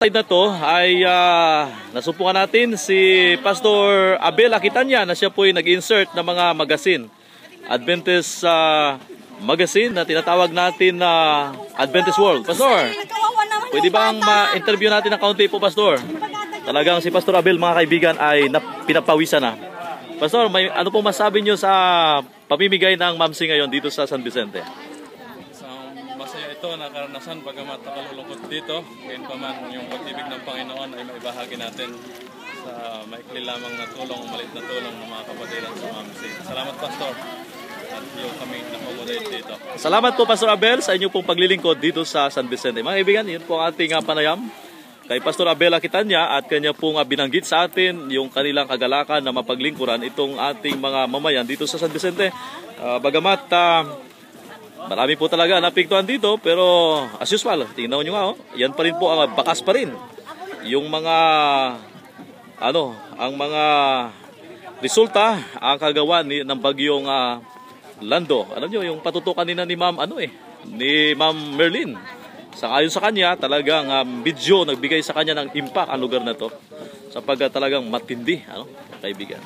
Side na to ay nasupukan natin si Pastor Abel Aquitania na siya po ay nag-insert ng mga magazine. Adventist magazine na tinatawag natin na Adventist World. Pastor, pwede bang ma-interview natin ng kaunti po, Pastor? Talagang si Pastor Abel, mga kaibigan, ay pinapawisan na. Pastor, ano pong masabi nyo sa pamimigay ng mamsi ngayon dito sa San Vicente? Masaya ito na karanasan, bagamat nakalulungkot dito, ngayon pa man yung pag-ibig ng Panginoon ay maibahagi natin sa maikli lamang na tulong, maliit na tulong ng mga kapatiran sa mamsi. Salamat, Pastor, at yung kami nakomoderate dito. Salamat po, Pastor Abel, sa inyo pong paglilingkod dito sa San Vicente. Mga kaibigan, yun po ang ating panayam kay Pastor Abel Aquitania at kanya pong binanggit sa atin yung kanilang kagalakan na mapaglingkuran itong ating mga mamayan dito sa San Vicente. Bagamat marami po talaga napiktuhan dito, pero as usual, tingnan nyo nga, yan pa rin po, bakas pa rin yung mga ang mga resulta ang kagawa ng bagyong Lando. Alam nyo, yung patutukan nila ni ni Ma'am Merlin. Ayon sa kanya, talagang medyo nagbigay sa kanya ng impact ang lugar na to sapagkat talagang matindi, kaibigan.